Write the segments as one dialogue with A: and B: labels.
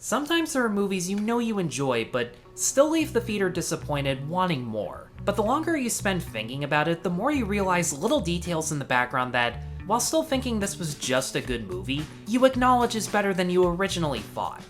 A: Sometimes there are movies you know you enjoy, but still leave the theater disappointed, wanting more. But the longer you spend thinking about it, the more you realize little details in the background that, while still thinking this was just a good movie, you acknowledge is better than you originally thought.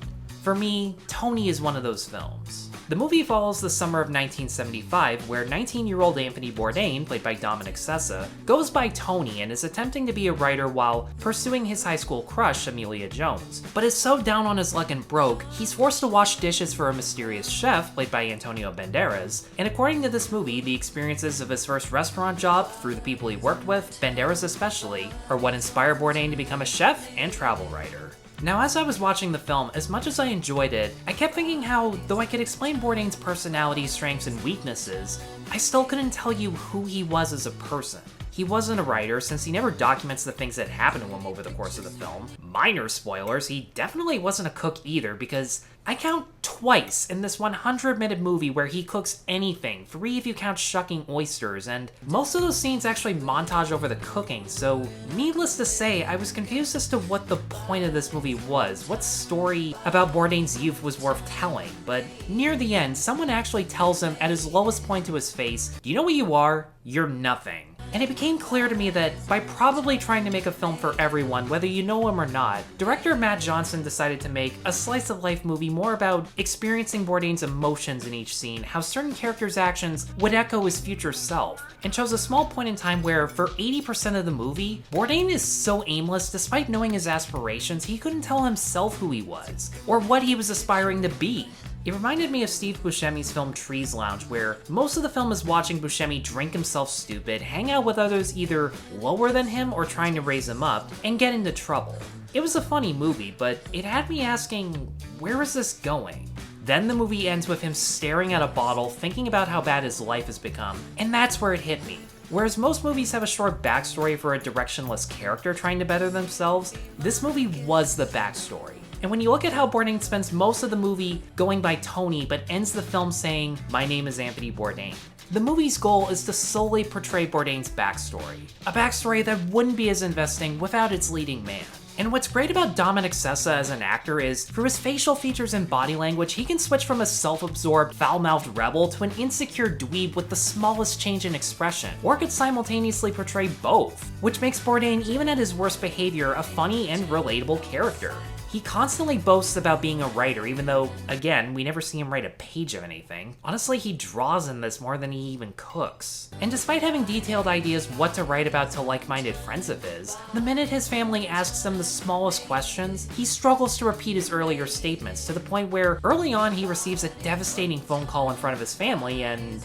A: For me, Tony is one of those films. The movie follows the summer of 1975, where 19-year-old Anthony Bourdain, played by Dominic Sessa, goes by Tony and is attempting to be a writer while pursuing his high school crush, Emilia Jones, but is so down on his luck and broke, he's forced to wash dishes for a mysterious chef, played by Antonio Banderas, and according to this movie, the experiences of his first restaurant job, through the people he worked with, Banderas especially, are what inspired Bourdain to become a chef and travel writer. Now, as I was watching the film, as much as I enjoyed it, I kept thinking how, though I could explain Bourdain's personality, strengths, and weaknesses, I still couldn't tell you who he was as a person. He wasn't a writer, since he never documents the things that happen to him over the course of the film. Minor spoilers, he definitely wasn't a cook either, because I count twice in this 100-minute movie where he cooks anything, 3 if you count shucking oysters, and most of those scenes actually montage over the cooking, so needless to say, I was confused as to what the point of this movie was, what story about Bourdain's youth was worth telling, but near the end, someone actually tells him at his lowest point to his face, "Do you know what you are? You're nothing." And it became clear to me that by probably trying to make a film for everyone, whether you know him or not, director Matt Johnson decided to make a slice-of-life movie more about experiencing Bourdain's emotions in each scene, how certain characters' actions would echo his future self, and chose a small point in time where, for 80% of the movie, Bourdain is so aimless despite knowing his aspirations, he couldn't tell himself who he was, or what he was aspiring to be. It reminded me of Steve Buscemi's film Trees Lounge, where most of the film is watching Buscemi drink himself stupid, hang out with others either lower than him or trying to raise him up, and get into trouble. It was a funny movie, but it had me asking, where is this going? Then the movie ends with him staring at a bottle, thinking about how bad his life has become, and that's where it hit me. Whereas most movies have a short backstory for a directionless character trying to better themselves, this movie was the backstory. And when you look at how Bourdain spends most of the movie going by Tony, but ends the film saying, "My name is Anthony Bourdain," the movie's goal is to solely portray Bourdain's backstory. A backstory that wouldn't be as investing without its leading man. And what's great about Dominic Sessa as an actor is, through his facial features and body language, he can switch from a self-absorbed, foul-mouthed rebel to an insecure dweeb with the smallest change in expression, or could simultaneously portray both, which makes Bourdain, even at his worst behavior, a funny and relatable character. He constantly boasts about being a writer, even though, again, we never see him write a page of anything. Honestly, he draws in this more than he even cooks. And despite having detailed ideas what to write about to like-minded friends of his, the minute his family asks him the smallest questions, he struggles to repeat his earlier statements, to the point where early on he receives a devastating phone call in front of his family and...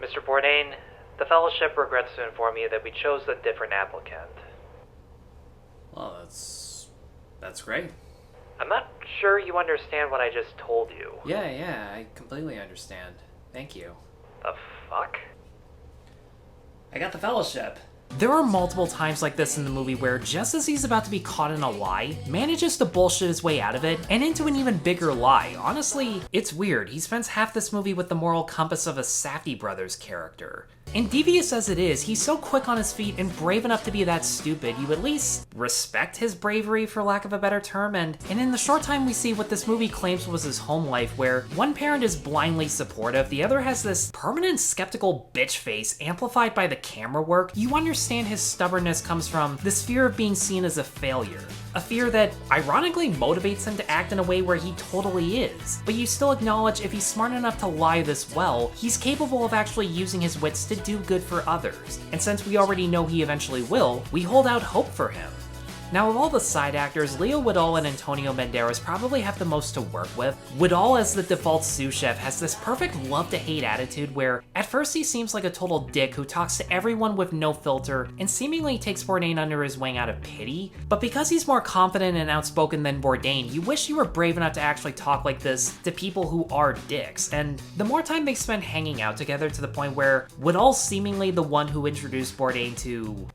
A: "Mr. Bourdain, the fellowship regrets to inform you that we chose a different applicant." Well, that's great. I'm not sure you understand what I just told you. Yeah, I completely understand. Thank you. The fuck? I got the fellowship. There are multiple times like this in the movie where, just as he's about to be caught in a lie, manages to bullshit his way out of it, and into an even bigger lie. Honestly, it's weird. He spends half this movie with the moral compass of a Safdie brothers character. And devious as it is, he's so quick on his feet and brave enough to be that stupid, you at least respect his bravery, for lack of a better term, and in the short time we see what this movie claims was his home life, where one parent is blindly supportive, the other has this permanent skeptical bitch face amplified by the camera work, you understand his stubbornness comes from this fear of being seen as a failure. A fear that, ironically, motivates him to act in a way where he totally is. But you still acknowledge if he's smart enough to lie this well, he's capable of actually using his wits to do good for others. And since we already know he eventually will, we hold out hope for him. Now, of all the side actors, Leo Woodall and Antonio Banderas probably have the most to work with. Woodall, as the default sous chef, has this perfect love-to-hate attitude where, at first he seems like a total dick who talks to everyone with no filter and seemingly takes Bourdain under his wing out of pity, but because he's more confident and outspoken than Bourdain, you wish you were brave enough to actually talk like this to people who are dicks, and the more time they spend hanging out together, to the point where Woodall's seemingly the one who introduced Bourdain to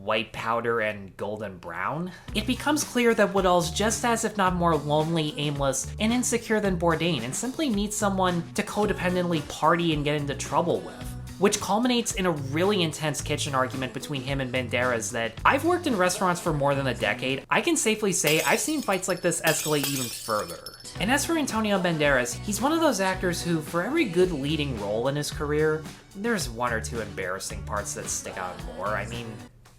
A: white powder and golden brown, it becomes clear that Woodall's just as, if not more, lonely, aimless, and insecure than Bourdain, and simply needs someone to codependently party and get into trouble with. which culminates in a really intense kitchen argument between him and Banderas that I've worked in restaurants for more than a decade. I can safely say I've seen fights like this escalate even further. And as for Antonio Banderas, he's one of those actors who, for every good leading role in his career, there's one or two embarrassing parts that stick out more. I mean,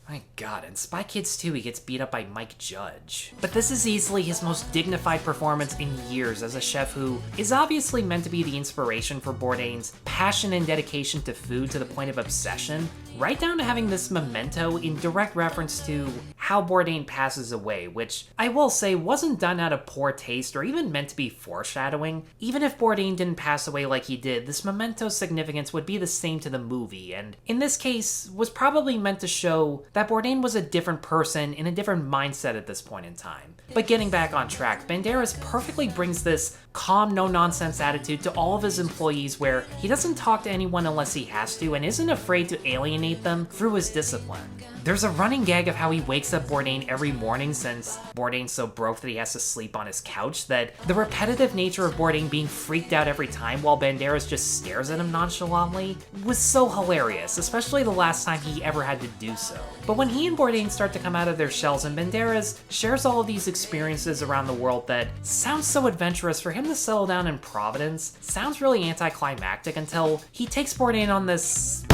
A: my god, in Spy Kids 2 he gets beat up by Mike Judge. But this is easily his most dignified performance in years as a chef who is obviously meant to be the inspiration for Bourdain's passion and dedication to food to the point of obsession, right down to having this memento in direct reference to how Bourdain passes away, which I will say wasn't done out of poor taste or even meant to be foreshadowing. Even if Bourdain didn't pass away like he did, this memento's significance would be the same to the movie, and in this case was probably meant to show that Bourdain was a different person in a different mindset at this point in time. But getting back on track, Banderas perfectly brings this calm, no-nonsense attitude to all of his employees where he doesn't talk to anyone unless he has to and isn't afraid to alienate them through his discipline. There's a running gag of how he wakes up Bourdain every morning since Bourdain's so broke that he has to sleep on his couch, that the repetitive nature of Bourdain being freaked out every time while Banderas just stares at him nonchalantly was so hilarious, especially the last time he ever had to do so. But when he and Bourdain start to come out of their shells and Banderas shares all of these experiences around the world that sounds so adventurous, for him to settle down in Providence sounds really anticlimactic until he takes Bourdain on this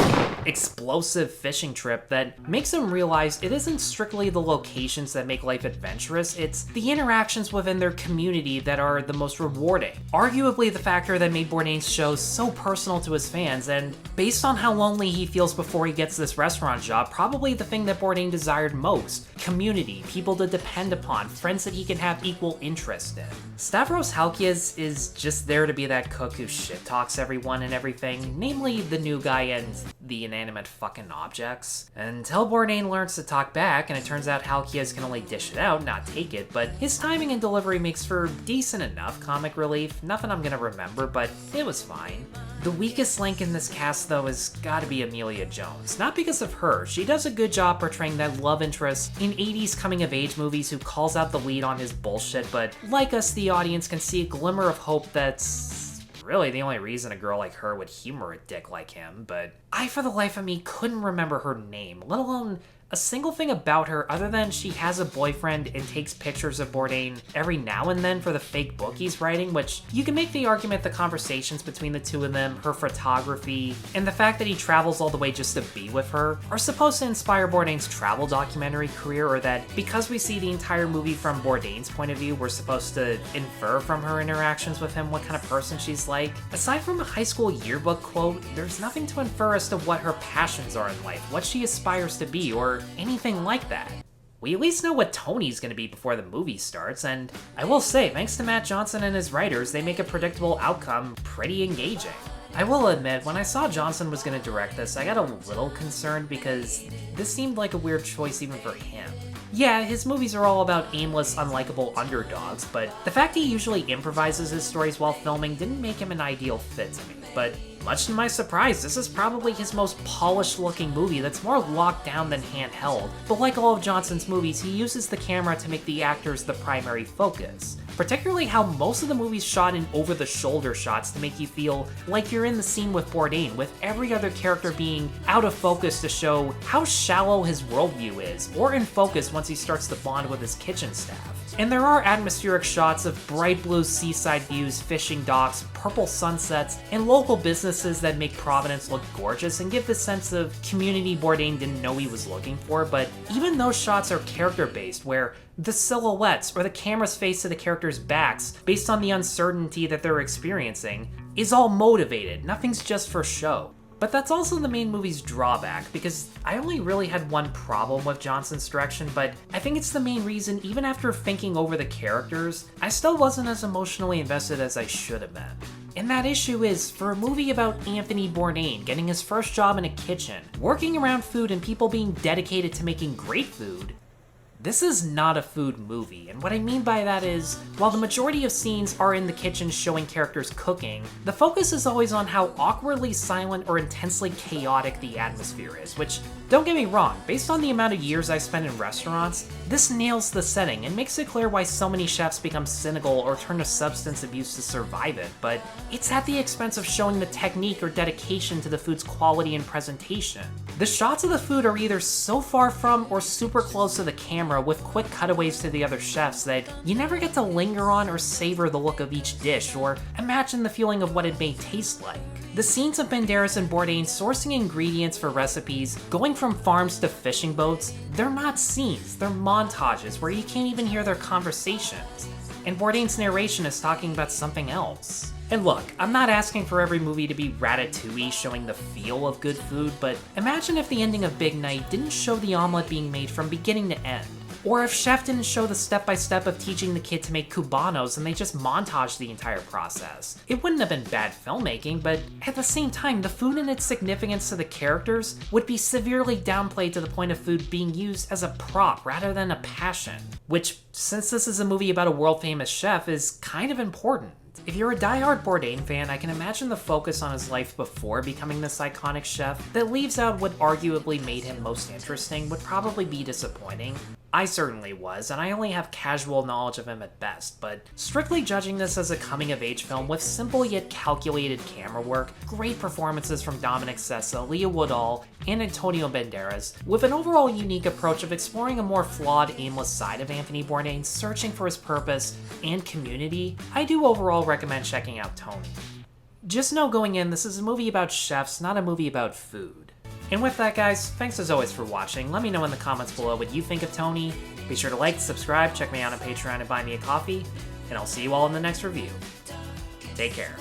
A: explosive fishing trip that makes him realize it isn't strictly the locations that make life adventurous, it's the interactions within their community that are the most rewarding. Arguably the factor that made Bourdain's show so personal to his fans, and based on how lonely he feels before he gets this restaurant job, probably the thing that Bourdain desired most. Community, people to depend upon, friends that he can have equal interest in. Stavros Halkias is just there to be that cook who shit-talks everyone and everything, namely the new guy and the inanimate fucking objects. Until Bourdain learns to talk back, and it turns out Halkias can only dish it out, not take it, but his timing and delivery makes for decent enough comic relief. Nothing I'm gonna remember, but it was fine. The weakest link in this cast, though, has gotta be Emilia Jones. Not because of her, she does a good job portraying that love interest in 80s coming-of-age movies who calls out the lead on his bullshit, but like us, the audience can see a glimmer of hope that's really the only reason a girl like her would humor a dick like him, but I, for the life of me, couldn't remember her name, let alone a single thing about her other than she has a boyfriend and takes pictures of Bourdain every now and then for the fake book he's writing, which you can make the argument the conversations between the two of them, her photography, and the fact that he travels all the way just to be with her are supposed to inspire Bourdain's travel documentary career, or that because we see the entire movie from Bourdain's point of view, we're supposed to infer from her interactions with him what kind of person she's like. Aside from a high school yearbook quote, there's nothing to infer as to what her passions are in life, what she aspires to be, or anything like that. We at least know what Tony's gonna be before the movie starts, and I will say, thanks to Matt Johnson and his writers, they make a predictable outcome pretty engaging. I will admit, when I saw Johnson was gonna direct this, I got a little concerned because this seemed like a weird choice even for him. Yeah, his movies are all about aimless, unlikable underdogs, but the fact he usually improvises his stories while filming didn't make him an ideal fit to me. But much to my surprise, this is probably his most polished-looking movie that's more locked down than handheld. But like all of Johnson's movies, he uses the camera to make the actors the primary focus. Particularly how most of the movie's shot in over-the-shoulder shots to make you feel like you're in the scene with Bourdain, with every other character being out of focus to show how shallow his worldview is, or in focus once he starts to bond with his kitchen staff. And there are atmospheric shots of bright blue seaside views, fishing docks, purple sunsets, and local businesses that make Providence look gorgeous and give the sense of community Bourdain didn't know he was looking for. But even those shots are character-based, where the silhouettes or the camera's face to the characters' backs, based on the uncertainty that they're experiencing, is all motivated. Nothing's just for show. But that's also the main movie's drawback, because I only really had one problem with Johnson's direction, but I think it's the main reason, even after thinking over the characters, I still wasn't as emotionally invested as I should have been. And that issue is, for a movie about Anthony Bourdain getting his first job in a kitchen, working around food and people being dedicated to making great food, this is not a food movie, and what I mean by that is, while the majority of scenes are in the kitchen showing characters cooking, the focus is always on how awkwardly silent or intensely chaotic the atmosphere is, which Don't get me wrong, based on the amount of years I spent in restaurants, this nails the setting and makes it clear why so many chefs become cynical or turn to substance abuse to survive it, but it's at the expense of showing the technique or dedication to the food's quality and presentation. The shots of the food are either so far from or super close to the camera with quick cutaways to the other chefs that you never get to linger on or savor the look of each dish or imagine the feeling of what it may taste like. The scenes of Banderas and Bourdain sourcing ingredients for recipes, going from farms to fishing boats, they're not scenes, they're montages where you can't even hear their conversations. And Bourdain's narration is talking about something else. And look, I'm not asking for every movie to be Ratatouille showing the feel of good food, but imagine if the ending of Big Night didn't show the omelet being made from beginning to end. Or if Chef didn't show the step-by-step of teaching the kid to make cubanos and they just montaged the entire process. It wouldn't have been bad filmmaking, but at the same time, the food and its significance to the characters would be severely downplayed to the point of food being used as a prop rather than a passion. Which, since this is a movie about a world-famous chef, is kind of important. If you're a diehard Bourdain fan, I can imagine the focus on his life before becoming this iconic chef that leaves out what arguably made him most interesting would probably be disappointing. I certainly was, and I only have casual knowledge of him at best, but strictly judging this as a coming-of-age film with simple yet calculated camera work, great performances from Dominic Sessa, Leah Woodall, and Antonio Banderas, with an overall unique approach of exploring a more flawed, aimless side of Anthony Bourdain, searching for his purpose and community, I do overall recommend checking out Tony. Just know going in, this is a movie about chefs, not a movie about food. And with that, guys, thanks as always for watching. Let me know in the comments below what you think of Tony. Be sure to like, subscribe, check me out on Patreon and buy me a coffee, and I'll see you all in the next review. Take care.